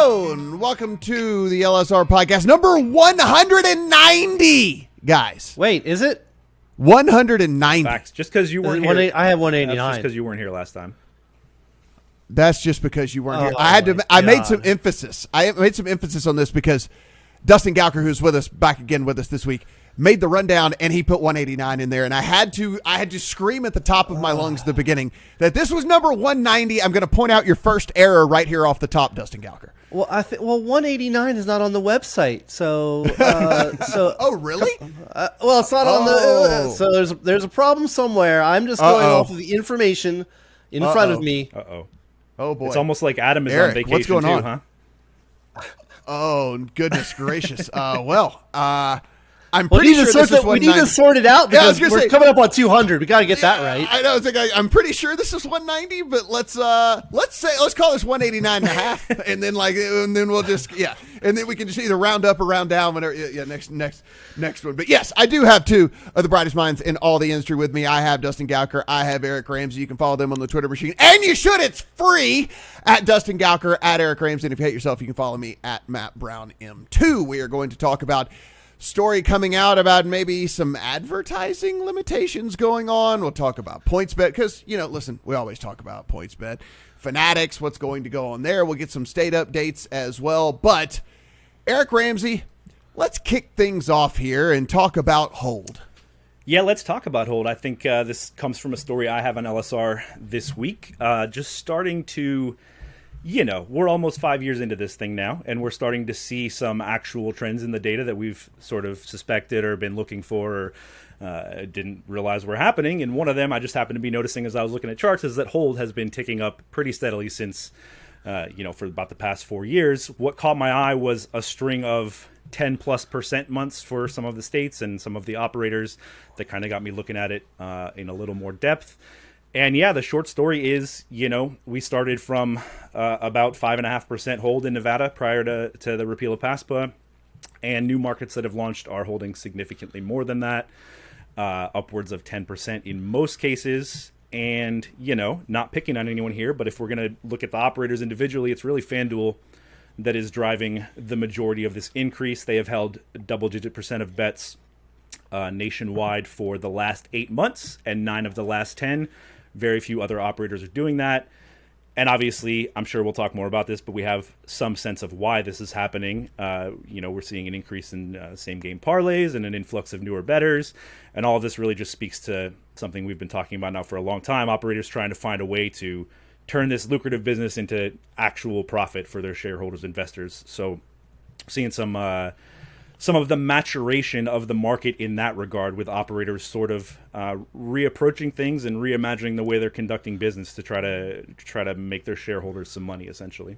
Hello, and welcome to the LSR podcast, number 190, guys. Wait, is it? 190. Facts. Just because you weren't here. I have 189. That's just because you weren't here last time. That's just because you weren't here. Oh, I made some emphasis. I made some emphasis on this because Dustin Gouker, who's with us, back again with us this week, made the rundown, and he put 189 in there, and I had to scream at the top of my lungs at the beginning that this was number 190. I'm going to point out your first error right here off the top, Dustin Gouker. Well, 189 is not on the website, so Oh, really? Well, it's not on the. So there's a problem somewhere. I'm just going off of the information in front of me. Oh boy! It's almost like Adam is Eric, on vacation what's going on? huh? Oh goodness gracious! I'm pretty sure this is 190. We need to sort it out because we're coming up on 200. We got to get that right. I know. I'm pretty sure this is 190, but let's call this 189 and a half, and then we'll just and then we can just either round up or round down whenever. Next one. But yes, I do have two of the brightest minds in all the industry with me. I have Dustin Gouker. I have Eric Ramsey. You can follow them on the Twitter machine, and you should. It's free at Dustin Gouker, at Eric Ramsey. And if you hate yourself, you can follow me at Matt Brown M2. We are going to talk about story coming out about maybe some advertising limitations going on. We'll talk about PointsBet because, listen, we always talk about PointsBet. Fanatics, what's going to go on there. We'll get some state updates as well. But Eric Ramsey, let's kick things off here and talk about hold. Yeah, let's talk about hold. I think this comes from a story I have on LSR this week. Just starting to... we're almost 5 years into this thing now, and we're starting to see some actual trends in the data that we've sort of suspected or been looking for or didn't realize were happening. And one of them I just happened to be noticing as I was looking at charts is that hold has been ticking up pretty steadily since, for about the past 4 years. What caught my eye was a string of 10+% months for some of the states and some of the operators that kind of got me looking at it in a little more depth. And yeah, the short story is, we started from about 5.5% hold in Nevada prior to the repeal of PASPA, and new markets that have launched are holding significantly more than that, upwards of 10% in most cases. And, not picking on anyone here, but if we're going to look at the operators individually, it's really FanDuel that is driving the majority of this increase. They have held double-digit % of bets nationwide for the last 8 months and 9 of the last 10. Very few other operators are doing that. And obviously, I'm sure we'll talk more about this, but we have some sense of why this is happening. We're seeing an increase in same-game parlays and an influx of newer bettors. And all of this really just speaks to something we've been talking about now for a long time, operators trying to find a way to turn this lucrative business into actual profit for their shareholders, investors. So seeing some of the maturation of the market in that regard, with operators sort of reapproaching things and reimagining the way they're conducting business to try to make their shareholders some money, essentially.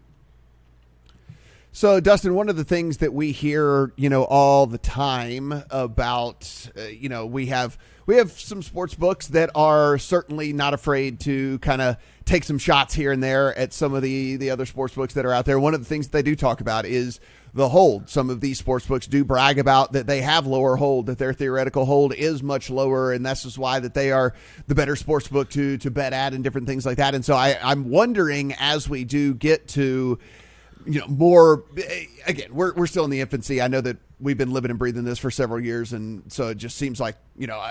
So, Dustin, one of the things that we hear, all the time about, we have some sports books that are certainly not afraid to kind of take some shots here and there at some of the other sports books that are out there. One of the things that they do talk about is the hold. Some of these sports books do brag about that they have lower hold, that their theoretical hold is much lower, and that's just why that they are the better sports book to bet at and different things like that. And so I'm wondering, as we do get to more, again, we're still in the infancy. I know that we've been living and breathing this for several years, and so it just seems like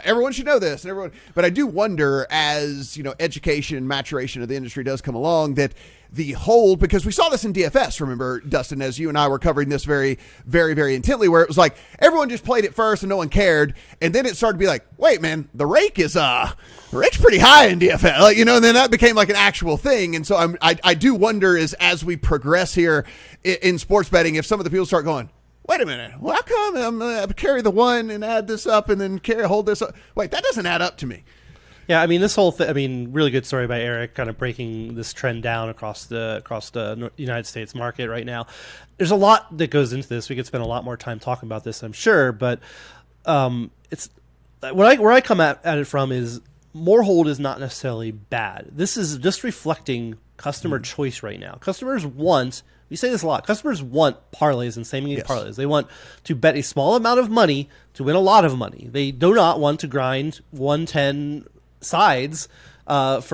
everyone should know this, and but I do wonder, as education, maturation of the industry does come along, that the hold, because we saw this in DFS, remember, Dustin, as you and I were covering this very, very, very intently, where it was like everyone just played it first and no one cared, and then it started to be like, wait, man, the rake's pretty high in DFS, and then that became like an actual thing. And so I do wonder, as we progress here in sports betting, if some of the people start going, wait a minute, well, how come I'm going to carry the one and add this up and then hold this up? Wait, that doesn't add up to me. Yeah, I mean, this whole thing, really good story by Eric, kind of breaking this trend down across the United States market right now. There's a lot that goes into this. We could spend a lot more time talking about this, I'm sure, but it's where I come at it from is more hold is not necessarily bad. This is just reflecting customer choice right now. Customers want, we say this a lot, customers want parlays and same-game parlays. They want to bet a small amount of money to win a lot of money. They do not want to grind 110 sides less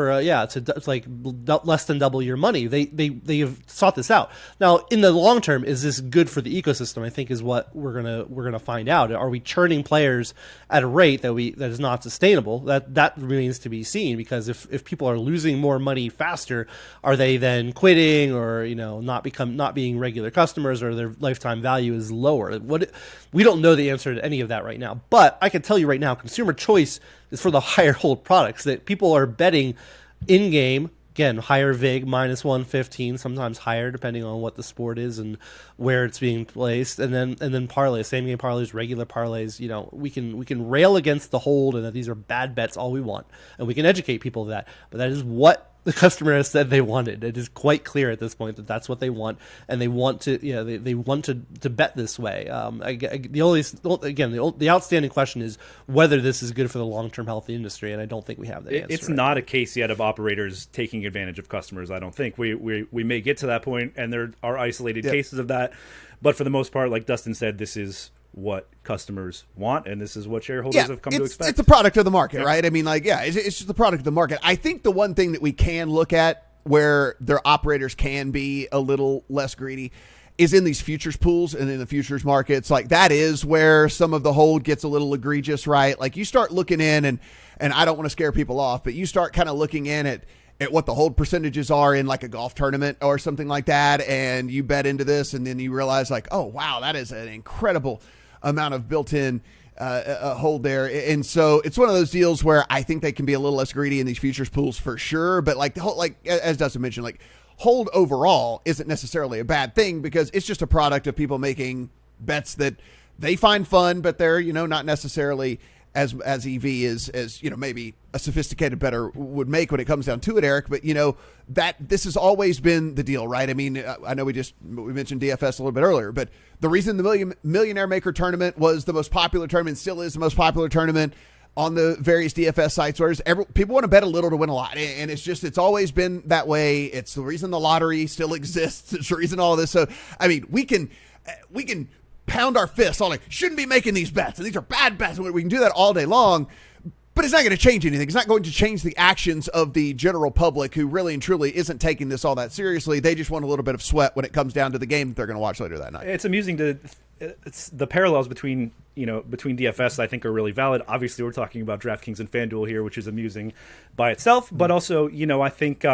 than double your money. They have sought this out. Now, in the long term, is this good for the ecosystem? I think is what we're gonna find out. Are we churning players at a rate that is not sustainable? That remains to be seen, because if people are losing more money faster, are they then quitting, or not being regular customers, or their lifetime value is lower? We don't know the answer to any of that right now. But I can tell you right now, consumer choice is for the higher hold products that people are betting in game. Again, higher vig, -115, sometimes higher depending on what the sport is and where it's being placed, and then parlays, same game parlays, regular parlays. We can rail against the hold and that these are bad bets all we want, and we can educate people of that. But that is what the customer has said they wanted. It is quite clear at this point that that's what they want, and they want to, they want to bet this way. The outstanding question is whether this is good for the long-term health of the industry, and I don't think we have that answer. It's not a case yet of operators taking advantage of customers. I don't think we may get to that point, and there are isolated cases of that, but for the most part, like Dustin said, this is what customers want, and this is what shareholders have come to expect. It's a product of the market, right? I mean, it's just the product of the market. I think the one thing that we can look at where their operators can be a little less greedy is in these futures pools and in the futures markets. Like, that is where some of the hold gets a little egregious, right? Like, you start looking in, and I don't want to scare people off, but you start kind of looking in at what the hold percentages are in like a golf tournament or something like that, and you bet into this, and then you realize like, oh wow, that is an incredible amount of built-in hold there. And so it's one of those deals where I think they can be a little less greedy in these futures pools for sure. But like as Dustin mentioned, like, hold overall isn't necessarily a bad thing, because it's just a product of people making bets that they find fun, but they're, not necessarily as EV as maybe a sophisticated bettor would make when it comes down to it, Eric. But that this has always been the deal, right? I mean, I know we mentioned DFS a little bit earlier, but the reason the Millionaire Maker tournament was the most popular tournament, still is the most popular tournament on the various DFS sites, where people want to bet a little to win a lot, and it's always been that way. It's the reason the lottery still exists. It's the reason all of this. So I mean, we can pound our fists all like, shouldn't be making these bets, and these are bad bets, and we can do that all day long, but it's not going to change anything. It's not going to change the actions of the general public, who really and truly isn't taking this all that seriously. They just want a little bit of sweat when it comes down to the game that they're going to watch later that night. It's amusing it's the parallels between DFS, I think, are really valid. Obviously, we're talking about DraftKings and FanDuel here, which is amusing by itself, but also, I think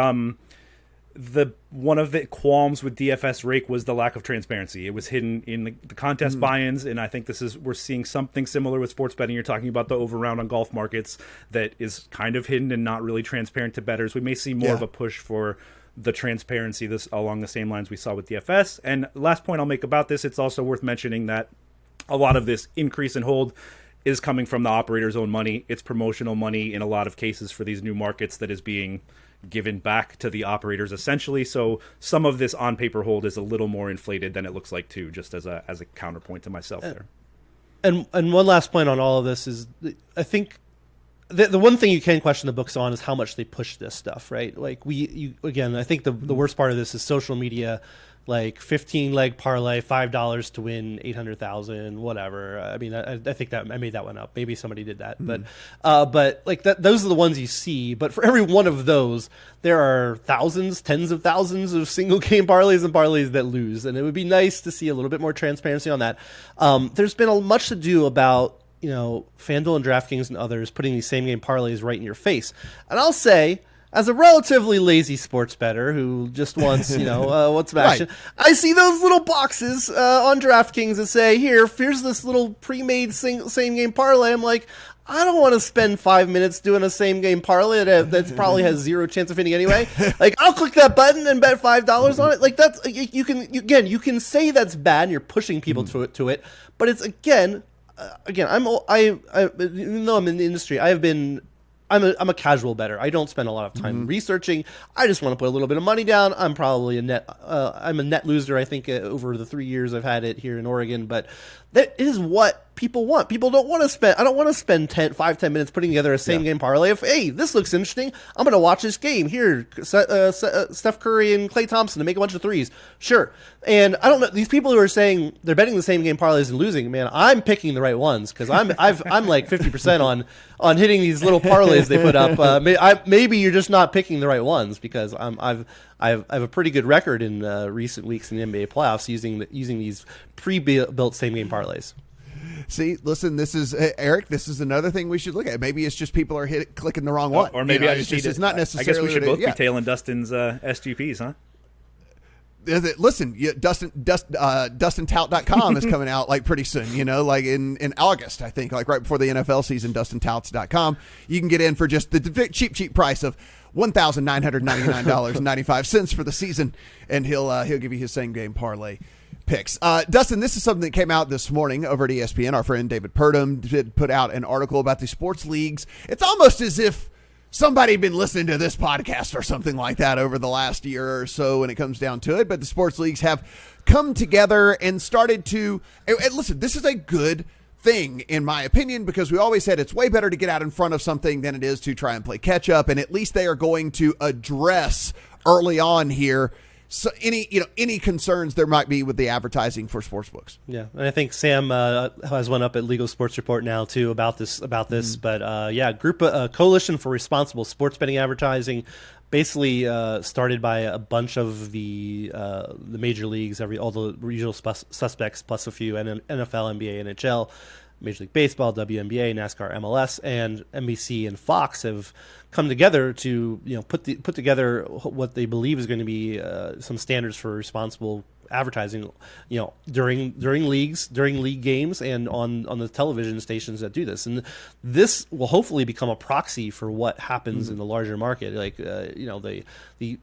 one of the qualms with DFS rake was the lack of transparency. It was hidden in the contest buy-ins, and I think we're seeing something similar with sports betting. You're talking about the over-round on golf markets that is kind of hidden and not really transparent to bettors. We may see more of a push for the transparency along the same lines we saw with DFS. And last point I'll make about this, it's also worth mentioning that a lot of this increase in hold is coming from the operator's own money. It's promotional money in a lot of cases for these new markets that is being given back to the operators essentially. So some of this on paper hold is a little more inflated than it looks like too, just as a counterpoint to myself there. And one last point on all of this is, I think the one thing you can question the books on is how much they push this stuff, right? Like again, I think the worst part of this is social media, like 15 leg parlay, $5 to win 800,000, whatever. I mean, I think that I made that one up. Maybe somebody did that, but like that, those are the ones you see. But for every one of those, there are thousands, tens of thousands of single game parlays and parlays that lose, and it would be nice to see a little bit more transparency on that. There's been much to do about FanDuel and DraftKings and others putting these same game parlays right in your face, and I'll say, as a relatively lazy sports bettor who just wants, what's action, right, I see those little boxes on DraftKings that say, here's this little pre-made same game parlay. I'm like, I don't want to spend 5 minutes doing a same game parlay that probably has zero chance of hitting anyway. Like, I'll click that button and bet $5 on it. Like, that's you can say that's bad and you're pushing people to it, but it's even though I'm in the industry, I'm a casual bettor. I don't spend a lot of time researching. I just want to put a little bit of money down. I'm probably I'm a net loser, I think, over the 3 years I've had it here in Oregon. But that is what people want. People don't want to spend. I don't want to spend 5-10 minutes putting together a same game parlay. If hey, this looks interesting, I'm going to watch this game. Here, Steph Curry and Klay Thompson to make a bunch of threes. Sure. And I don't know these people who are saying they're betting the same game parlays and losing. Man, I'm picking the right ones because I'm like 50% on hitting these little parlays they put up. Maybe you're just not picking the right ones because I have a pretty good record in recent weeks in the NBA playoffs using these pre-built same game parlays. See, listen, this is Eric. This is another thing we should look at. Maybe it's just people are clicking the wrong one, or maybe I just it's not necessarily. I guess we should both be tailing Dustin's SGPs, huh? Listen, DustinTout.com is coming out like pretty soon, like in August, I think, like right before the NFL season, DustinTouts.com. You can get in for just the cheap price of $1,999.95 for the season, and he'll give you his same game parlay picks. Dustin, this is something that came out this morning over at ESPN. Our friend David Purdom did put out an article about the sports leagues. It's almost as if somebody had been listening to this podcast or something like that over the last year or so when it comes down to it. But the sports leagues have come together and started to and listen, this is a good thing, in my opinion, because we always said it's way better to get out in front of something than it is to try and play catch up. And at least they are going to address early on here so any concerns there might be with the advertising for sportsbooks. Yeah, and I think Sam has one up at Legal Sports Report now too about this. But Coalition for Responsible Sports Betting Advertising, basically started by a bunch of the major leagues, all the regional suspects plus a few, and NFL, NBA, NHL, Major League Baseball, WNBA, NASCAR, MLS, and NBC and Fox have come together to put together what they believe is going to be some standards for responsible advertising, during league games and on the television stations that do this. And this will hopefully become a proxy for what happens in the larger market. Like,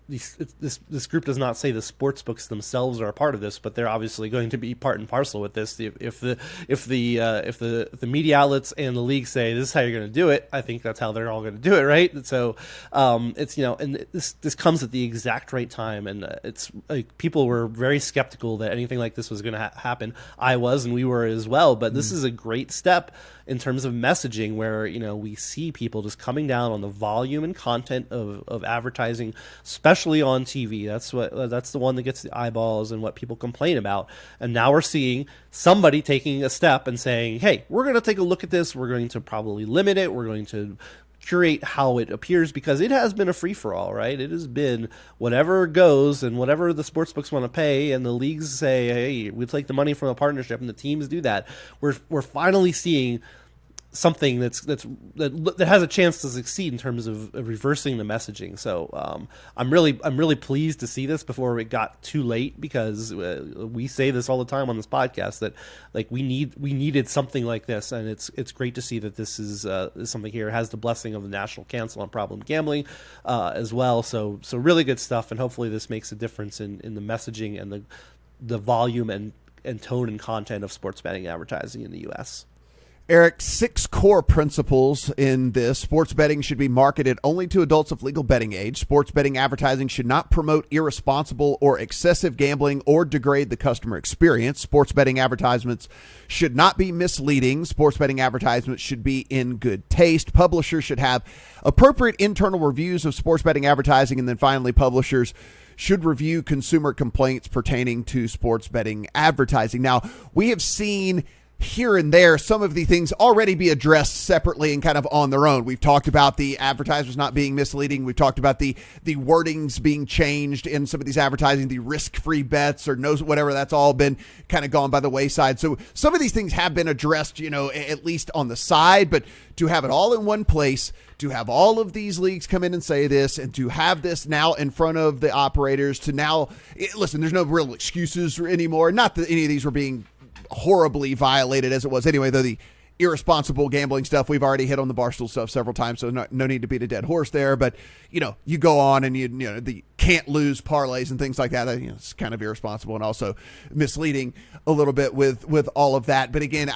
this group does not say the sports books themselves are a part of this, but they're obviously going to be part and parcel with this. If the media outlets and the league say this is how you're going to do it, I think that's how they're all going to do it, right? And so it's and this comes at the exact right time, and it's like people were very skeptical that anything like this was going to happen. I was, and we were as well. But this is a great step in terms of messaging, where we see people just coming down on the volume and content of advertising, especially on TV. That's the one that gets the eyeballs and what people complain about. And now we're seeing somebody taking a step and saying, "Hey, we're going to take a look at this. We're going to probably limit it. We're going to curate how it appears," because it has been a free-for-all, right? It has been whatever goes and whatever the sportsbooks want to pay, and the leagues say, hey, we'll take the money from a partnership, and the teams do that. We're finally seeing something that has a chance to succeed in terms of reversing the messaging. So I'm really pleased to see this before it got too late, because we say this all the time on this podcast that like we needed something like this, and it's great to see that this is something here. It has the blessing of the National Council on Problem Gambling as well. So really good stuff, and hopefully this makes a difference in the messaging and the volume and tone and content of sports betting advertising in the U.S. Eric, 6 core principles in this. Sports betting should be marketed only to adults of legal betting age. Sports betting advertising should not promote irresponsible or excessive gambling or degrade the customer experience. Sports betting advertisements should not be misleading. Sports betting advertisements should be in good taste. Publishers should have appropriate internal reviews of sports betting advertising. And then finally, publishers should review consumer complaints pertaining to sports betting advertising. Now, we have seen here and there some of the things already be addressed separately and kind of on their own. We've talked about the advertisers not being misleading. We've talked about the wordings being changed in some of these advertising, the risk-free bets or knows whatever, that's all been kind of gone by the wayside. So some of these things have been addressed, at least on the side, but to have it all in one place, to have all of these leagues come in and say this, and to have this now in front of the operators to now, listen, there's no real excuses anymore. Not that any of these were being horribly violated as it was anyway, though the irresponsible gambling stuff, we've already hit on the Barstool stuff several times, so no need to beat a dead horse there. But you go on and the can't lose parlays and things like that, it's kind of irresponsible and also misleading a little bit with all of that. But again,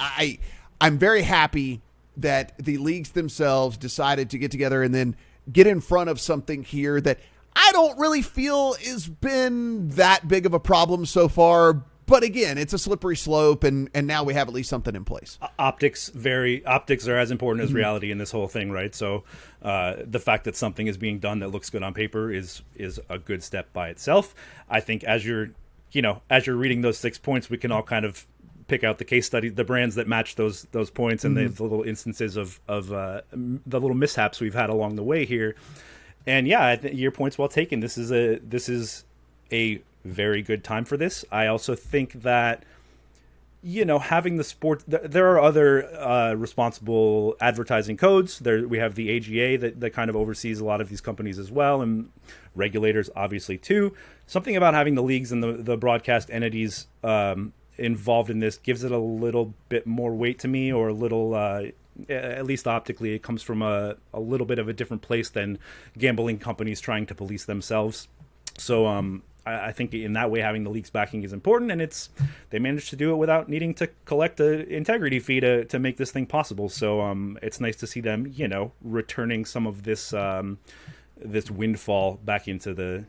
I'm very happy that the leagues themselves decided to get together and then get in front of something here that I don't really feel has been that big of a problem so far. But again, it's a slippery slope, and now we have at least something in place. Optics are as important as reality in this whole thing, right? So the fact that something is being done that looks good on paper is a good step by itself. I think as you're reading those 6 points, we can all kind of pick out the case study, the brands that match those points, and the little instances of the little mishaps we've had along the way here. And yeah, I think your point's well taken. This is a very good time for this. I also think that, having the sport, there are other responsible advertising codes. We have the AGA that kind of oversees a lot of these companies as well, and regulators obviously too. Something about having the leagues and the broadcast entities involved in this gives it a little bit more weight to me, or a little, at least optically, it comes from a little bit of a different place than gambling companies trying to police themselves. So I think in that way, having the league's backing is important, and they managed to do it without needing to collect an integrity fee to make this thing possible. So it's nice to see them, returning some of this this windfall back into the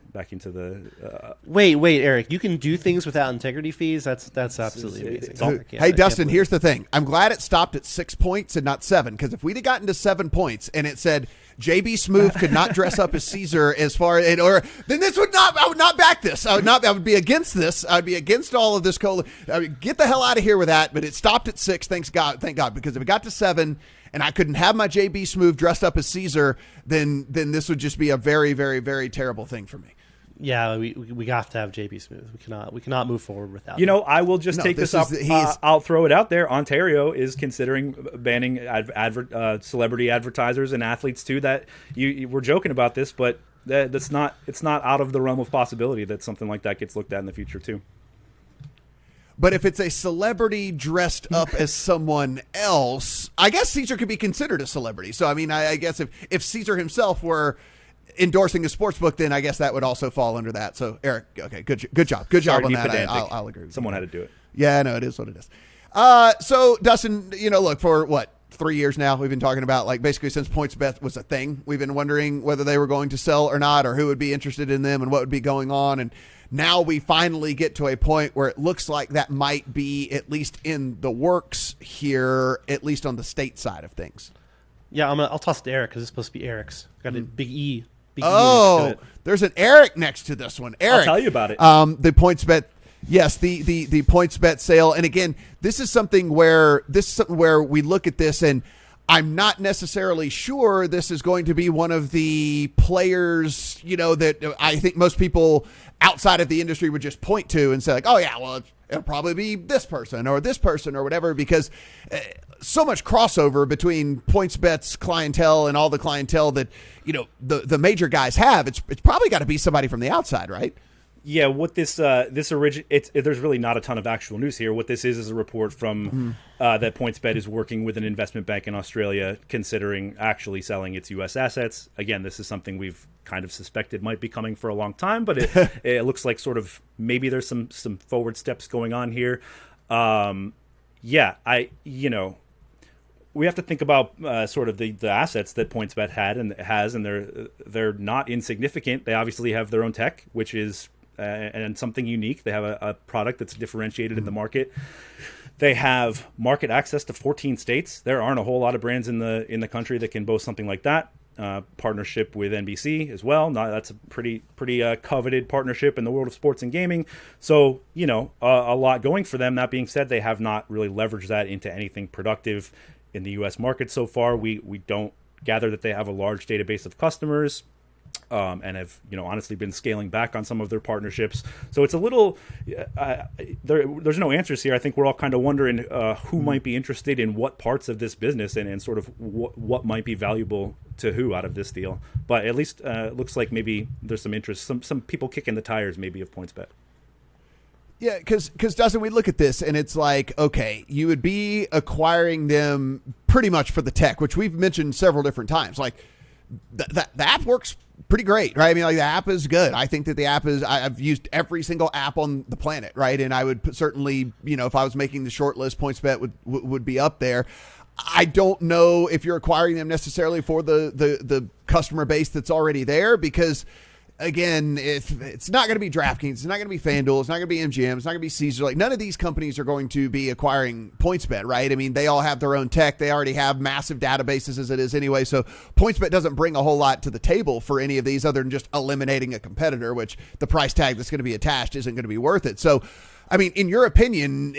Wait, Eric, you can do things without integrity fees? That's absolutely amazing. Hey, Dustin, here's the thing. I'm glad it stopped at 6 points and not 7, because if we'd have gotten to 7 points and it said JB Smoove could not dress up as Caesar then I would not back this. I would be against this. I would be against all of this. Get the hell out of here with that. But it stopped at 6. Thank God, because if it got to 7 and I couldn't have my JB Smoove dressed up as Caesar, then this would just be a very, very, very terrible thing for me. Yeah, we have to have JB Smoove. We cannot move forward without him. I will just take this up. I'll throw it out there. Ontario is considering banning celebrity advertisers and athletes too. That we're joking about this, but it's not out of the realm of possibility that something like that gets looked at in the future too. But if it's a celebrity dressed up as someone else, I guess Caesar could be considered a celebrity. So, I mean, I guess if Caesar himself were endorsing a sports book, then I guess that would also fall under that. So, Eric, okay, good job. Good job on that. I'll agree with Someone had to do it. Yeah, no, it is what it is. So, Dustin, look, for what, 3 years now, we've been talking about, like, basically since PointsBet was a thing, we've been wondering whether they were going to sell or not, or who would be interested in them and what would be going on. And now we finally get to a point where it looks like that might be at least in the works here, at least on the state side of things. Yeah, I'll toss it to Eric because it's supposed to be Eric's. Got a big E. There's an Eric next to this one. Eric, I'll tell you about it. The PointsBet, yes, the PointsBet sale, and again, this is something where we look at this, and I'm not necessarily sure this is going to be one of the players, that I think most people outside of the industry would just point to and say, like, oh yeah, well, it'll probably be this person or whatever, because so much crossover between PointsBet's clientele and all the clientele that, the major guys have. It's probably got to be somebody from the outside, right? Yeah, what there's really not a ton of actual news here. What this is a report from that PointsBet is working with an investment bank in Australia, considering actually selling its U.S. assets. Again, this is something we've kind of suspected might be coming for a long time, but it looks like sort of maybe there's some forward steps going on here. We have to think about sort of the assets that PointsBet had and has, and they're not insignificant. They obviously have their own tech, which is and something unique. They have a product that's differentiated in the market. They have market access to 14 states. There aren't a whole lot of brands in the country that can boast something like that. Partnership with NBC as well. That's a pretty coveted partnership in the world of sports and gaming. So, a lot going for them. That being said, they have not really leveraged that into anything productive in the U.S. market so far. We don't gather that they have a large database of customers. And have honestly been scaling back on some of their partnerships. So it's a little there's no answers here. I think we're all kind of wondering who might be interested in what parts of this business and sort of what might be valuable to who out of this deal. But at least it looks like maybe there's some interest, some people kicking the tires maybe of PointsBet. Yeah, because Dustin, we look at this and it's like, okay, you would be acquiring them pretty much for the tech, which we've mentioned several different times. Like the app works pretty great, right? I mean, like, the app is good. I think that the app is, I've used every single app on the planet, right? And I would certainly, if I was making the short list, PointsBet would be up there. I don't know if you're acquiring them necessarily for the customer base that's already there, because again, it's not going to be DraftKings, it's not going to be FanDuel, it's not going to be MGM, it's not going to be Caesar. Like, none of these companies are going to be acquiring PointsBet, right? I mean, they all have their own tech. They already have massive databases as it is anyway. So PointsBet doesn't bring a whole lot to the table for any of these other than just eliminating a competitor, which the price tag that's going to be attached isn't going to be worth it. So, I mean, in your opinion,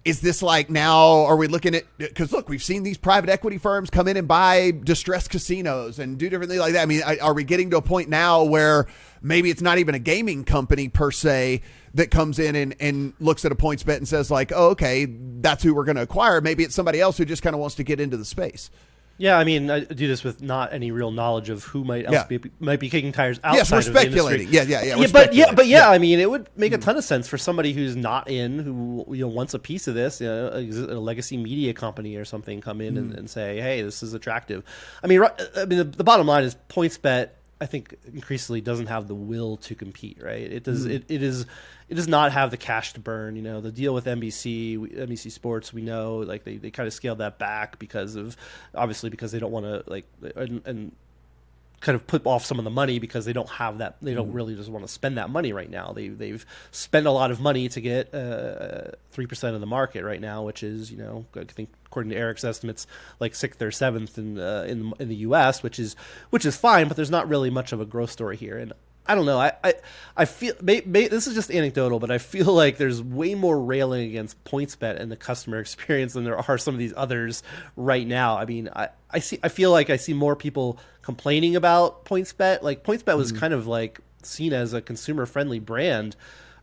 is this like now, are we looking at, because look, we've seen these private equity firms come in and buy distressed casinos and do different things like that. I mean, are we getting to a point now where maybe it's not even a gaming company per se that comes in and looks at a PointsBet and says like, oh, okay, that's who we're going to acquire. Maybe it's somebody else who just kind of wants to get into the space. Yeah, I mean, I do this with not any real knowledge of who might be kicking tires outside yes, we're of speculating. the industry. Yeah. We're speculating. But I mean, it would make a ton of sense for somebody who's not in, who wants a piece of this, a legacy media company or something, come in and say, hey, this is attractive. I mean, the bottom line is PointsBet, I think, increasingly doesn't have the will to compete. Right? It does. It does not have the cash to burn. The deal with NBC Sports, we know, like they kind of scaled that back because they don't want to and kind of put off some of the money because they don't have that. They don't really just want to spend that money right now. They've spent a lot of money to get 3% of the market right now, which is, I think according to Eric's estimates, like 6th or 7th in the U.S., which is fine, but there's not really much of a growth story here. And I don't know. I feel this is just anecdotal, but I feel like there's way more railing against PointsBet and the customer experience than there are some of these others right now. I mean, I feel like I see more people complaining about PointsBet. Like PointsBet was kind of like seen as a consumer friendly brand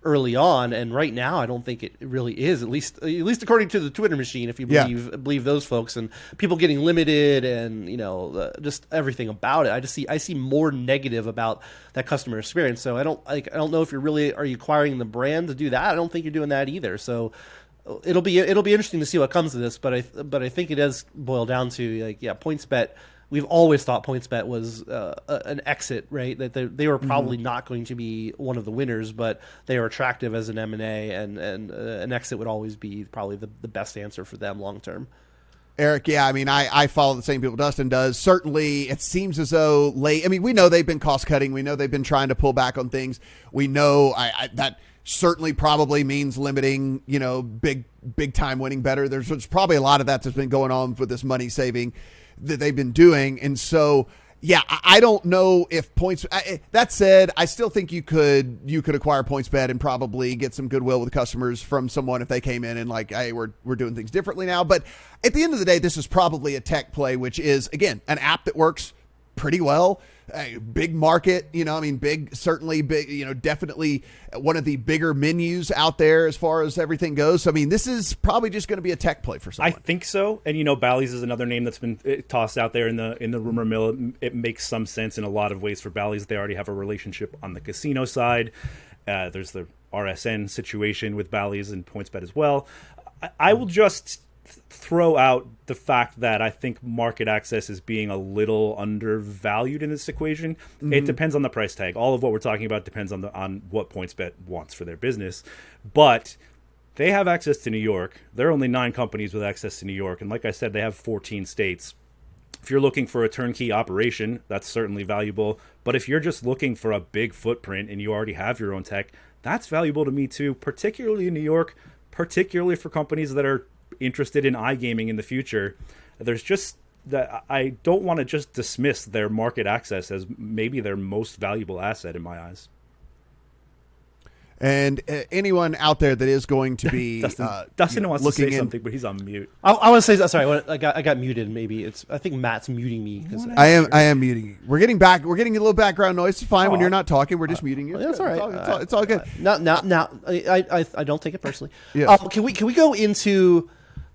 early on, and right now I don't think it really is, at least according to the Twitter machine, if you believe those folks, and people getting limited and just everything about it. I see more negative about that customer experience. So I don't know if are you acquiring the brand to do that? I don't think you're doing that either. So it'll be interesting to see what comes of this, but I think it does boil down to PointsBet. We've always thought PointsBet was an exit, right? That they were probably not going to be one of the winners, but they are attractive as an M&A, and an exit would always be probably the best answer for them long term. Eric, yeah, I mean, I follow the same people Dustin does. Certainly, it seems as though we know they've been cost cutting. We know they've been trying to pull back on things. We know that certainly probably means limiting, big time winning better. There's probably a lot of that that's been going on with this money saving that they've been doing. And so, yeah, I don't know if that said, I still think you could acquire PointsBet and probably get some goodwill with customers from someone if they came in and like, hey, we're doing things differently now. But at the end of the day, this is probably a tech play, which is, again, an app that works pretty well. A big market, certainly big, definitely one of the bigger menus out there as far as everything goes. So, I mean, this is probably just going to be a tech play for someone. I think so. And, Bally's is another name that's been tossed out there in the rumor mill. It makes some sense in a lot of ways for Bally's. They already have a relationship on the casino side. There's the RSN situation with Bally's and PointsBet as well. I will just throw out the fact that I think market access is being a little undervalued in this equation. It depends on the price tag. All of what we're talking about depends on what PointsBet wants for their business. But they have access to New York. There are only 9 companies with access to New York. And like I said, they have 14 states. If you're looking for a turnkey operation, that's certainly valuable. But if you're just looking for a big footprint and you already have your own tech, that's valuable to me too, particularly in New York, particularly for companies that are interested in iGaming in the future. There's just that I don't want to just dismiss their market access as maybe their most valuable asset in my eyes. And anyone out there that is going to be Dustin wants to say something, but he's on mute. I want to say sorry. I got muted. Maybe I think Matt's muting me. I am muting you. We're getting a little background noise. It's fine when you're not talking. We're just muting you. That's all right. It's all good. Now, I don't take it personally. Yes. Can we go into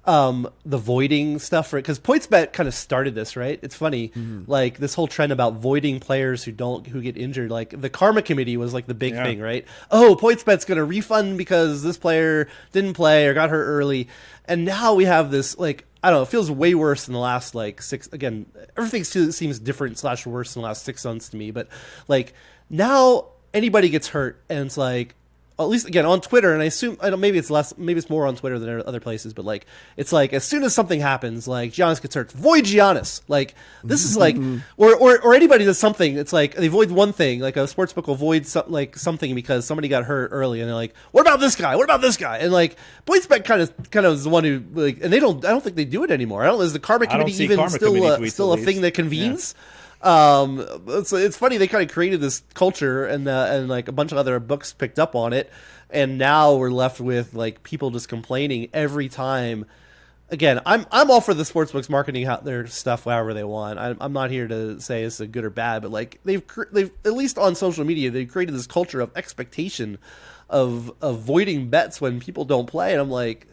the voiding stuff, right? Because PointsBet kind of started this, right? It's funny, like this whole trend about voiding players who get injured. Like the Karma Committee was like the big thing, right? Oh, PointsBet's going to refund because this player didn't play or got hurt early, and now we have this like, I don't know, it feels way worse in the last like 6. Again, everything seems different / worse in the last 6 months to me, but like now anybody gets hurt and it's like, at least again on Twitter, and I don't, maybe it's more on Twitter than other places, but like it's like as soon as something happens, like Giannis gets hurt, void Giannis. Like this is like, or anybody does something, it's like they void one thing, like a sportsbook will void something because somebody got hurt early, and they're like, what about this guy? What about this guy? And like PointsBet kind of is the one who like, and I don't think they do it anymore. I don't. Is the Karma Committee even still a thing that convenes? Yeah. It's funny they kind of created this culture and like a bunch of other books picked up on it, and now we're left with like people just complaining every time. Again, I'm all for the sportsbooks marketing their stuff however they want. I'm not here to say it's a good or bad, but like they've at least on social media they've created this culture of expectation of avoiding bets when people don't play, and I'm like,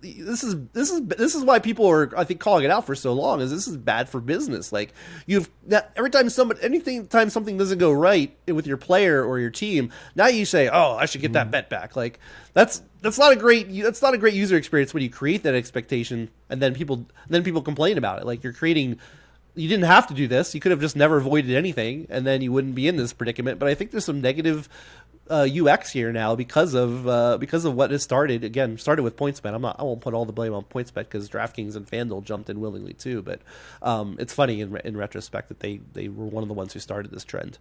this is why people are, I think, calling it out for so long, is this is bad for business. Like every time something doesn't go right with your player or your team, now you say, oh, I should get that bet back. Like that's not a great user experience when you create that expectation and then people complain about it. Like you didn't have to do this. You could have just never avoided anything, and then you wouldn't be in this predicament. But I think there's some negative UX here now because of what has started with PointsBet. I won't put all the blame on PointsBet because DraftKings and FanDuel jumped in willingly too. But it's funny in retrospect that they were one of the ones who started this trend.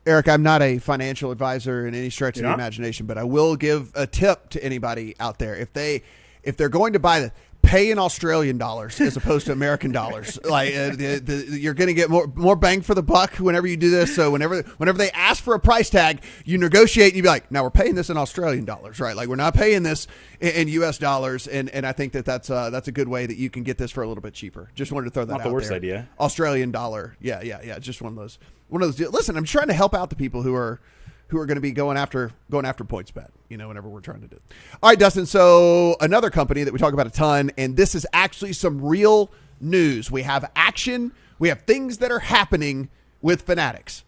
Eric, I'm not a financial advisor in any stretch of the imagination, but I will give a tip to anybody out there. If they're going to buy pay in Australian dollars as opposed to American dollars. Like you're going to get more bang for the buck whenever you do this. So whenever they ask for a price tag, you negotiate and you be like, "Now we're paying this in Australian dollars, right? Like we're not paying this in U.S. dollars." And I think that's a good way that you can get this for a little bit cheaper. Just wanted to throw that out there. Not the worst idea. Australian dollar, yeah. It's just one of those deals. Listen, I'm trying to help out the people who are going to be going after PointsBet, whenever we're trying to do it. All right, Dustin. So another company that we talk about a ton, and this is actually some real news. We have action. We have things that are happening with Fanatics.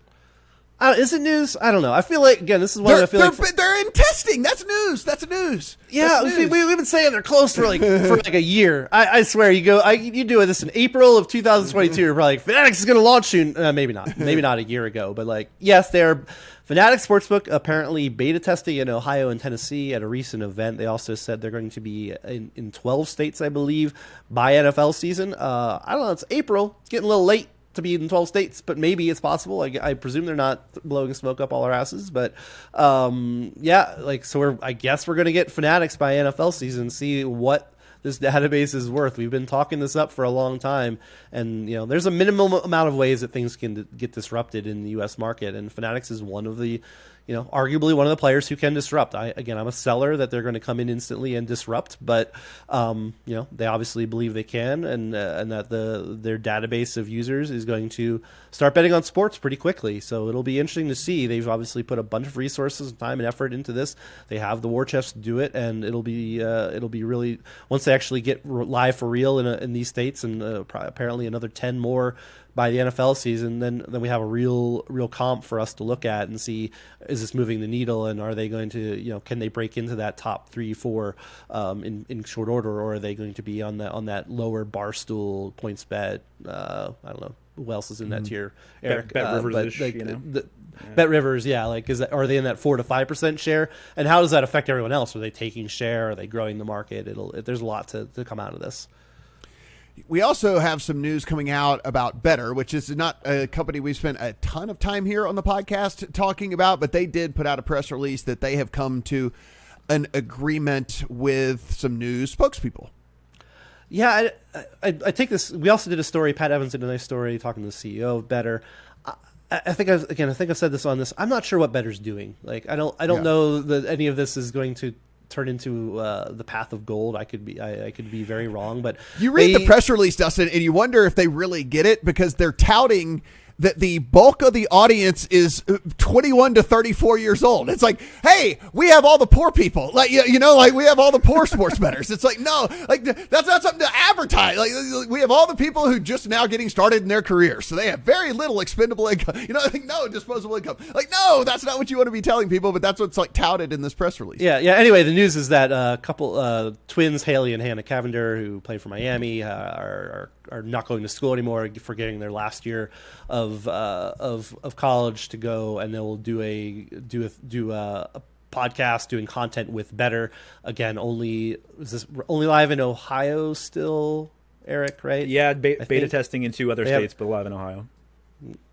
Is it news? I don't know. I feel like, again, this is one I feel like they're in testing. That's news. Yeah, we've been saying they're close for a year. I swear, you do this in April of 2022. You're probably like, Fanatics is going to launch soon. Maybe not. Maybe not a year ago, but like, yes, they're Fanatics Sportsbook apparently beta testing in Ohio and Tennessee at a recent event. They also said they're going to be in 12 states, I believe, by NFL season. I don't know. It's April. It's getting a little late to be in 12 states, but maybe it's possible. I presume they're not blowing smoke up all our asses, but I guess we're going to get Fanatics by NFL season, see what this database is worth. We've been talking this up for a long time, and there's a minimum amount of ways that things can get disrupted in the U.S. market, and Fanatics is one of the arguably one of the players who can disrupt. I'm a seller that they're going to come in instantly and disrupt, but they obviously believe they can, and that their database of users is going to start betting on sports pretty quickly. So it'll be interesting to see. They've obviously put a bunch of resources, time, and effort into this. They have the war chest to do it, and it'll be really, once they actually get live for real in these states, and apparently another 10 more by the NFL season, then we have a real comp for us to look at and see, is this moving the needle, and are they going to, can they break into that top 3-4 in short order, or are they going to be on that lower Barstool, PointsBet, I don't know who else is in that tier, Eric, Bet Rivers, Bet Rivers, yeah. Like, are they in that 4 to 5% share, and how does that affect everyone else? Are they taking share? Are they growing the market? There's a lot to come out of this. We also have some news coming out about Better, which is not a company we spent a ton of time here on the podcast talking about, but they did put out a press release that they have come to an agreement with some new spokespeople. Yeah, I take this. We also did a story. Pat Evans did a nice story talking to the CEO of Better. I think I've said this on this. I'm not sure what Better's doing. Like, I don't know that any of this is going to turn into the path of gold. I could be very wrong, but you read the press release, Dustin, and you wonder if they really get it, because they're touting that the bulk of the audience is 21 to 34 years old. It's like, hey, we have all the poor people. Like, like we have all the poor sports bettors. It's like, no, like that's not something to advertise. Like, we have all the people who just now getting started in their careers. So they have very little expendable income, like no disposable income. Like, no, that's not what you want to be telling people, but that's what's like touted in this press release. Yeah. Anyway, the news is that a couple twins, Haley and Hannah Cavender, who play for Miami, are not going to school anymore, forgetting their last year of college to go, and they will do a podcast, doing content with Better. Again, is this only live in Ohio still, Eric, right? Yeah, beta testing in 2 other states, but live in Ohio.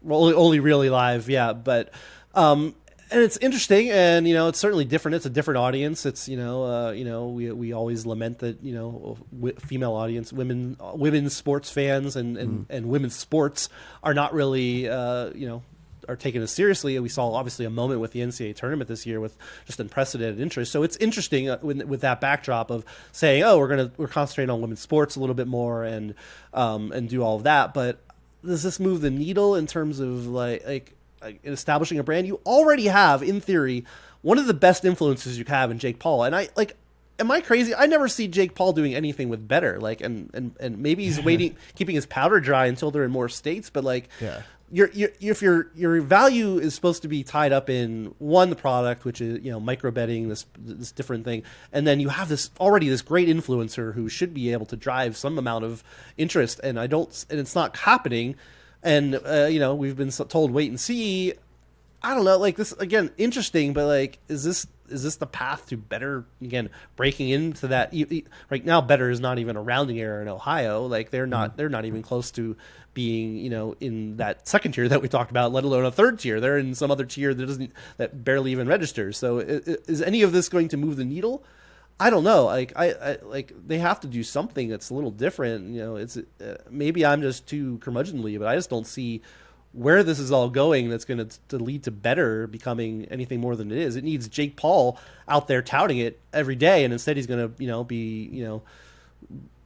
Well, only really live, yeah. But and it's interesting, and it's certainly different. It's a different audience. It's we always lament that female audience, women's sports fans, and women's sports are not really are taken as seriously. We saw obviously a moment with the NCAA tournament this year with just unprecedented interest. So it's interesting with that backdrop of saying, oh, we're concentrating on women's sports a little bit more and do all of that. But does this move the needle in terms of like establishing a brand? You already have, in theory, one of the best influences you have in Jake Paul. And am I crazy? I never see Jake Paul doing anything with Better. Like, and maybe he's keeping his powder dry until they're in more states. But like, yeah. If your value is supposed to be tied up in the product, which is micro betting, this different thing, and then you have this great influencer who should be able to drive some amount of interest, and it's not happening, and we've been told wait and see. I don't know, like this again, interesting, but like, is this the path to Better again breaking into that? Right now, Better is not even a rounding error in Ohio. Like they're not even close to being in that second tier that we talked about, let alone a third tier. They're in some other tier that barely even registers. So is any of this going to move the needle? I don't know. Like I they have to do something that's a little different. It's maybe I'm just too curmudgeonly, but I just don't see where this is all going that's going to lead to Better becoming anything more than it is. It needs Jake Paul out there touting it every day, and instead he's going to be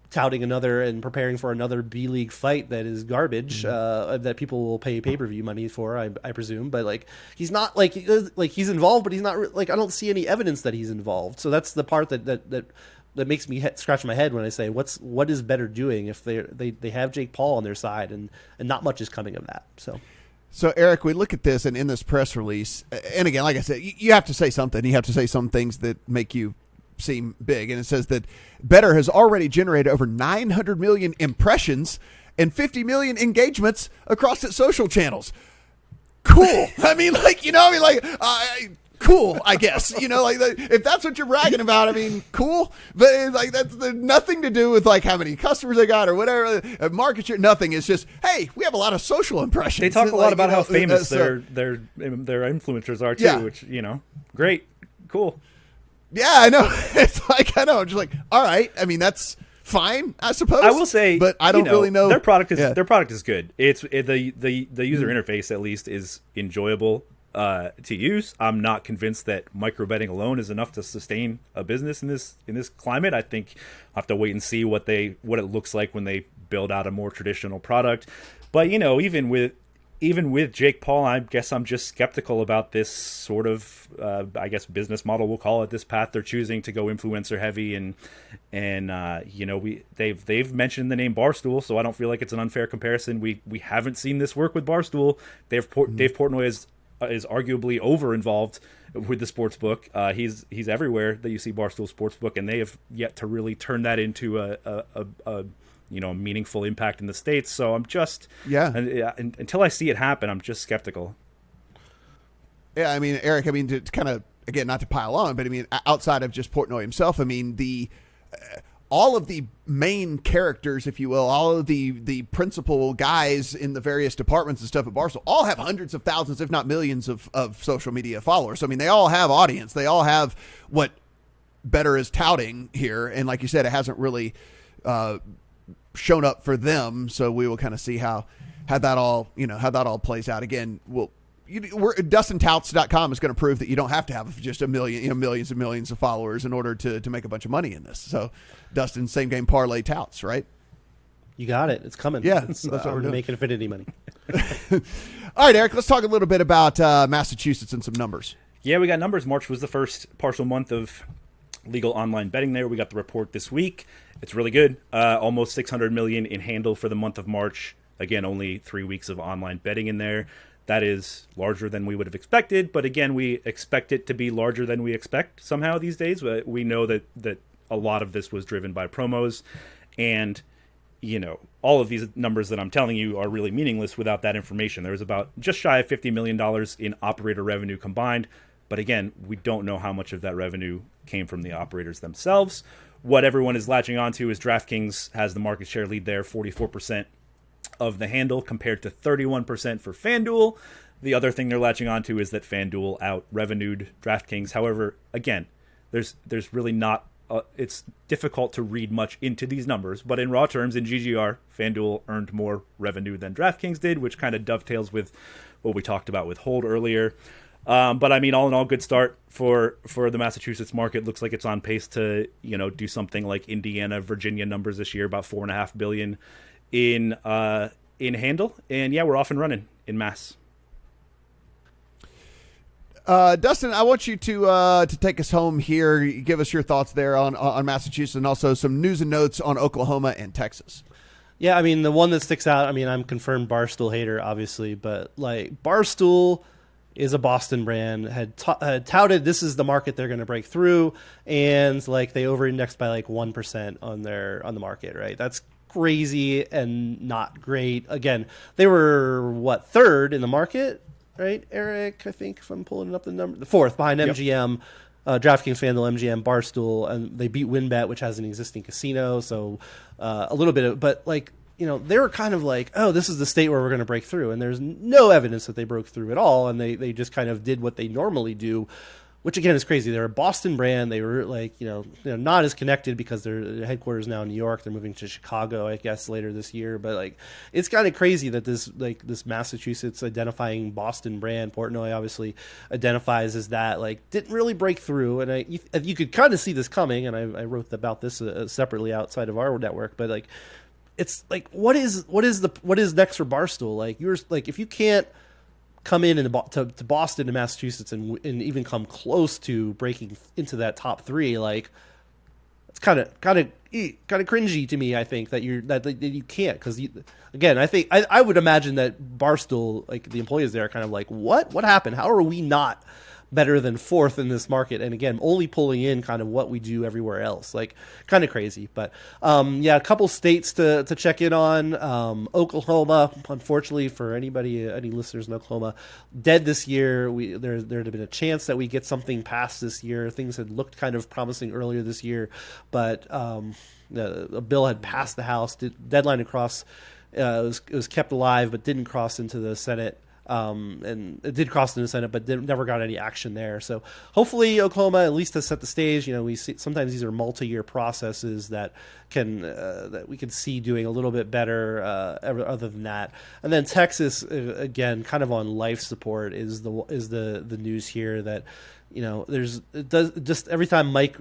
touting another and preparing for another B-League fight that is garbage, that people will pay pay-per-view money for, I presume. But like, he's not like he's involved, but he's not like, I don't see any evidence that he's involved. So that's the part that makes me scratch my head when I say, what is Better doing if they have Jake Paul on their side and not much is coming of that. So Eric, we look at this, and in this press release, and again, like I said, you have to say something. You have to say some things that make you seem big, and it says that Better has already generated over 900 million impressions and 50 million engagements across its social channels. Cool. I mean, cool, I guess. If that's what you're bragging about, I mean, cool. But it's like that's nothing to do with like how many customers they got or whatever, market share. Nothing. It's just, hey, we have a lot of social impressions. They talk a lot about how famous their influencers are too, which great, cool. Yeah, I know. It's like, I know. I'm just like, all right. I mean, that's fine, I suppose. I will say, but I don't really know. Their product is good. The user interface at least is enjoyable to use. I'm not convinced that micro betting alone is enough to sustain a business in this climate. I think I'll have to wait and see what it looks like when they build out a more traditional product. But even with Jake Paul, I guess I'm just skeptical about this sort of business model, we'll call it, this path they're choosing to go influencer heavy, and they've mentioned the name Barstool, so I don't feel like it's an unfair comparison. We haven't seen this work with Barstool. Dave Portnoy is arguably over involved with the sportsbook. He's everywhere that you see Barstool Sportsbook, and they have yet to really turn that into a meaningful impact in the States. So I'm just until I see it happen, I'm just skeptical. Yeah, I mean, Eric, to kind of, again, not to pile on, but I mean, outside of just Portnoy himself, I mean, all of the main characters, if you will, all of the principal guys in the various departments and stuff at Barstool all have hundreds of thousands, if not millions of social media followers. So, I mean, they all have audience. They all have what Better is touting here. And like you said, it hasn't really shown up for them. So we will kind of see how that all plays out. Again, DustinTouts.com is going to prove that you don't have to have just millions and millions of followers in order to make a bunch of money in this. So, Dustin, same game parlay touts, right? You got it. It's coming. Yeah, that's what we're doing. Make Infinity money. All right, Eric, let's talk a little bit about Massachusetts and some numbers. Yeah, we got numbers. March was the first partial month of legal online betting there. We got the report this week. It's really good. Almost 600 million in handle for the month of March. Again, only 3 weeks of online betting in there. That is larger than we would have expected, but again, we expect it to be larger than we expect somehow these days. But we know that a lot of this was driven by promos, and all of these numbers that I'm telling you are really meaningless without that information. There was about just shy of $50 million in operator revenue combined. But again, we don't know how much of that revenue came from the operators themselves. What everyone is latching onto is DraftKings has the market share lead there, 44% of the handle compared to 31% for FanDuel. The other thing they're latching onto is that FanDuel out-revenued DraftKings. However, again, there's really not it's difficult to read much into these numbers, but in raw terms, in GGR, FanDuel earned more revenue than DraftKings did, which kind of dovetails with what we talked about with hold earlier. But I mean, all in all, good start for the Massachusetts market. Looks like it's on pace to do something like Indiana, Virginia numbers this year, about $4.5 billion in handle. And yeah, we're off and running in Mass. Dustin, I want you to take us home here. Give us your thoughts there on Massachusetts, and also some news and notes on Oklahoma and Texas. Yeah, I mean, the one that sticks out, I mean, I'm confirmed Barstool hater, obviously, but like Barstool is a Boston brand, had touted this is the market they're going to break through, and like they over-indexed by like 1% on the market, right? That's crazy and not great. Again, they were third in the market, right, Eric? I think if I'm pulling up the number, the fourth behind MGM, DraftKings, FanDuel, MGM, Barstool, and they beat WynnBET, which has an existing casino. So a little bit of, but like they were kind of like, oh, this is the state where we're going to break through, and there's no evidence that they broke through at all, and they just kind of did what they normally do. Which again is crazy. They're a Boston brand. They were like, not as connected because their headquarters now in New York. They're moving to Chicago, I guess, later this year. But like, it's kind of crazy that this Massachusetts identifying Boston brand, Portnoy obviously identifies as that, like didn't really break through. And you could kind of see this coming. And I wrote about this separately outside of our network. But like, it's like, what is next for Barstool? Like if you can't come in to Boston and Massachusetts and even come close to breaking into that top three, like it's kind of cringy to me. I think that you can't, because again, I think I would imagine that Barstool, like the employees there, are kind of like, what happened? How are we not better than fourth in this market? And again, only pulling in kind of what we do everywhere else, like kind of crazy. But a couple states to check in on. Oklahoma, unfortunately for any listeners in Oklahoma, dead this year. There had been a chance that we get something passed this year. Things had looked kind of promising earlier this year, but a bill had passed the House. Deadline to cross it was kept alive, but didn't cross into the Senate. And it did cross in the Senate, but never got any action there. So hopefully Oklahoma at least has set the stage. We see sometimes these are multi-year processes that we can see doing a little bit better. Other than that, and then Texas again, kind of on life support is the news here that just every time Mike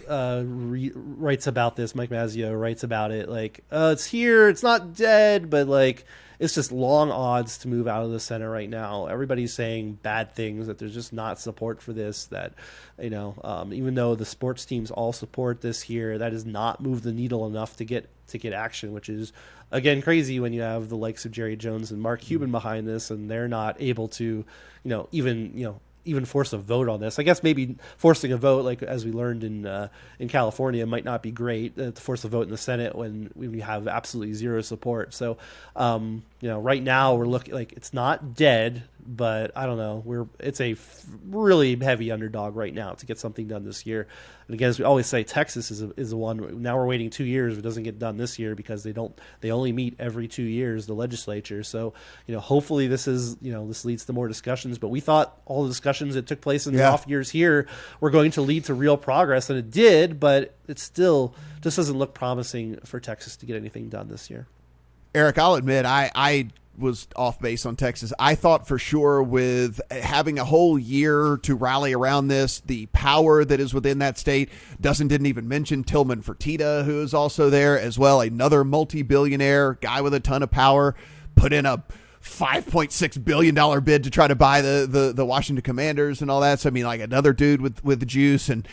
writes about this, Mike Mazzio writes about it, like it's here, it's not dead, but like it's just long odds to move out of the Senate right now. Everybody's saying bad things, that there's just not support for this, that even though the sports teams all support this here, that has not moved the needle enough to get action, which is again crazy when you have the likes of Jerry Jones and Mark Cuban behind this, and they're not able to even force a vote on this. I guess maybe forcing a vote, like as we learned in California, might not be great to force a vote in the Senate when we have absolutely zero support. So, right now we're looking like it's not dead, but I don't know. It's a really heavy underdog right now to get something done this year. And again, as we always say, Texas is the one. Now we're waiting 2 years. It doesn't get done this year because they only meet every 2 years, the legislature. So, hopefully this leads to more discussions. But we thought all the discussions that took place in the off years here were going to lead to real progress, and it did. But it still just doesn't look promising for Texas to get anything done this year. Eric, I'll admit I was off base on Texas. I thought for sure, with having a whole year to rally around this, the power that is within that state. Dustin didn't even mention Tillman Fertitta, who is also there as well, another multi-billionaire guy with a ton of power, put in a $5.6 billion bid to try to buy the Washington Commanders and all that. So I mean, like another dude with the juice, and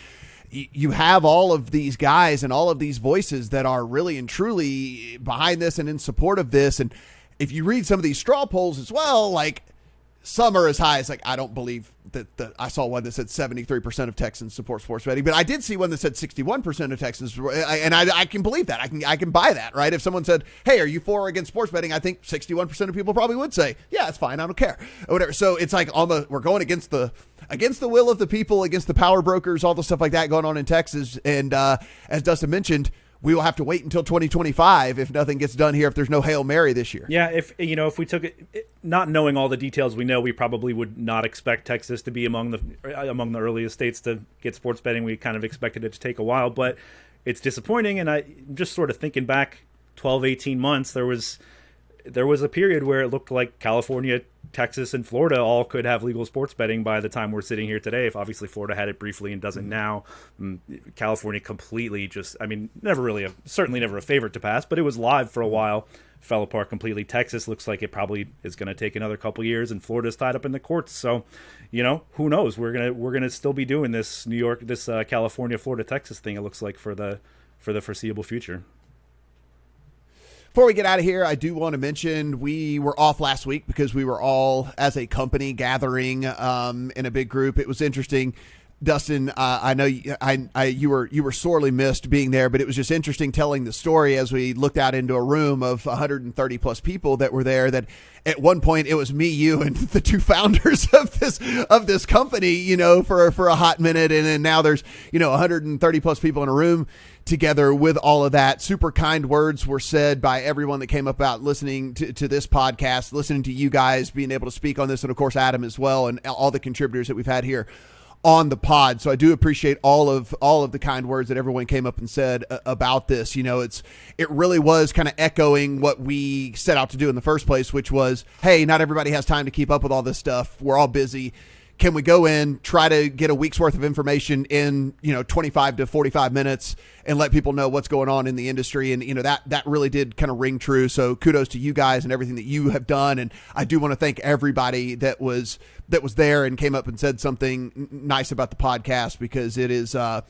you have all of these guys and all of these voices that are really and truly behind this and in support of this. And if you read some of these straw polls as well, like some are as high as I don't believe that I saw one that said 73% of Texans support sports betting, but I did see one that said 61% of Texans, and I can believe that. I can buy that, right? If someone said, "Hey, are you for or against sports betting?" I think 61% of people probably would say, "Yeah, it's fine. I don't care," or whatever. So it's like we're going against the will of the people, against the power brokers, all the stuff like that going on in Texas. And as Dustin mentioned, we will have to wait until 2025 if nothing gets done here, if there's no Hail Mary this year. Yeah, if we took it, not knowing all the details we know, we probably would not expect Texas to be among the earliest states to get sports betting. We kind of expected it to take a while, but it's disappointing. And I'm just sort of thinking back 12, 18 months, there was a period where it looked like California, Texas, and Florida all could have legal sports betting by the time we're sitting here today. If obviously Florida had it briefly and doesn't now, California completely certainly never a favorite to pass, but it was live for a while, fell apart completely. Texas looks like it probably is going to take another couple years, and Florida's tied up in the courts. So, who knows? We're gonna still be doing this California, Florida, Texas thing. It looks like for the foreseeable future. Before we get out of here, I do want to mention we were off last week because we were all, as a company, gathering in a big group. It was interesting. Dustin, I know you were sorely missed being there, but it was just interesting telling the story as we looked out into a room of 130 plus people that were there. That at one point it was me, you, and the two founders of this company, for a hot minute, and then now there's 130 plus people in a room together with all of that. Super kind words were said by everyone that came up about listening to this podcast, listening to you guys, being able to speak on this, and of course Adam as well, and all the contributors that we've had here on the pod. So I do appreciate all of the kind words that everyone came up and said about this. It really was kind of echoing what we set out to do in the first place, which was, hey, not everybody has time to keep up with all this stuff. We're all busy. Can we go in, try to get a week's worth of information in, 25 to 45 minutes and let people know what's going on in the industry? And, that really did kind of ring true. So kudos to you guys and everything that you have done. And I do want to thank everybody that was there and came up and said something nice about the podcast, because it is something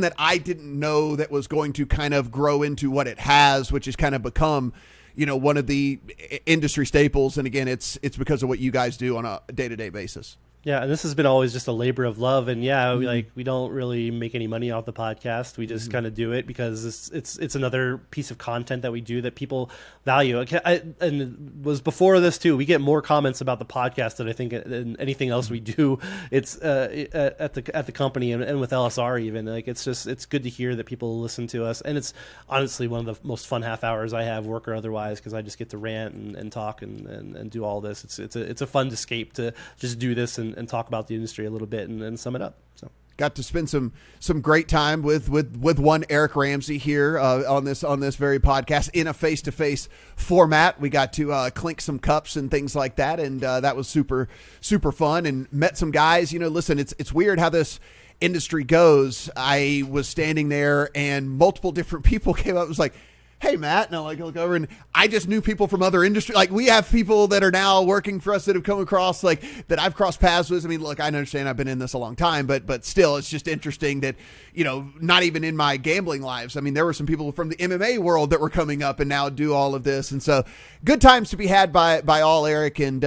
that I didn't know that was going to kind of grow into what it has, which has kind of become one of the industry staples. And again, it's because of what you guys do on a day-to-day basis. Yeah, and this has been always just a labor of love, and we don't really make any money off the podcast. We just kind of do it because it's another piece of content that we do that people value. And it was before this too. We get more comments about the podcast than I think than anything else we do. It's at the company and with LSR even. It's good to hear that people listen to us, and it's honestly one of the most fun half hours I have, work or otherwise, because I just get to rant and talk and do all this. It's a fun escape to just do this and talk about the industry a little bit and sum it up. So got to spend some great time with one Eric Ramsey here on this very podcast in a face-to-face format. We got to clink some cups and things like that, and that was super super fun, and met some guys. Listen, it's weird how this industry goes. I was standing there and multiple different people came up and was like, "Hey, Matt," and I look over, and I just knew people from other industries. Like, we have people that are now working for us that have come across, that I've crossed paths with. I mean, look, I understand I've been in this a long time, but still, it's just interesting that, not even in my gambling lives. I mean, there were some people from the MMA world that were coming up and now do all of this. And so good times to be had by all, Eric. And,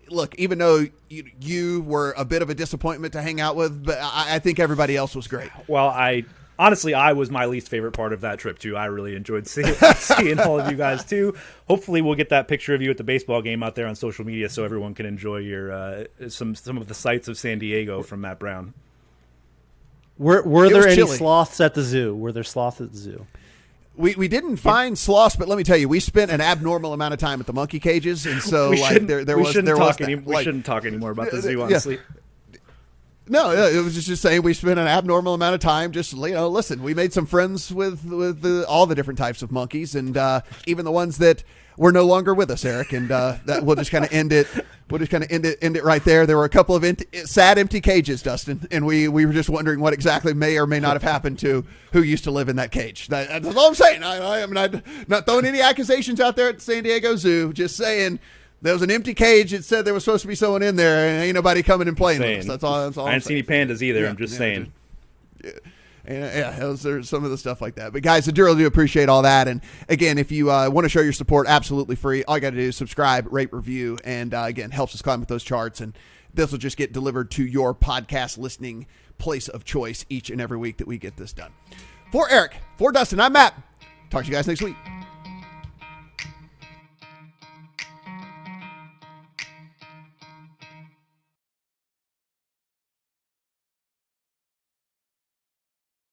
look, even though you were a bit of a disappointment to hang out with, but I think everybody else was great. Well, honestly, I was my least favorite part of that trip, too. I really enjoyed seeing all of you guys, too. Hopefully, we'll get that picture of you at the baseball game out there on social media so everyone can enjoy your some of the sights of San Diego from Matt Brown. Were there any chilly. sloths at the zoo? Were there sloths at the zoo? We didn't find sloths, but let me tell you, we spent an abnormal amount of time at the monkey cages, and so we shouldn't talk anymore about the zoo, honestly. Yeah. No, it was just saying we spent an abnormal amount of time just, listen, we made some friends with all the different types of monkeys, and even the ones that were no longer with us, Eric, and that we'll just kind of end it. We'll just kind of end it right there. There were a couple of sad empty cages, Dustin, and we were just wondering what exactly may or may not have happened to who used to live in that cage. That's all I'm saying. I'm not throwing any accusations out there at the San Diego Zoo, just saying there was an empty cage. It said there was supposed to be someone in there, and ain't nobody coming and playing with us. That's all. I didn't see any pandas either. Yeah, I'm just saying. Yeah, those are some of the stuff like that. But guys, I really do appreciate all that. And again, if you want to show your support, absolutely free. All you got to do is subscribe, rate, review, and again, helps us climb with those charts. And this will just get delivered to your podcast listening place of choice each and every week that we get this done. For Eric, for Dustin, I'm Matt. Talk to you guys next week.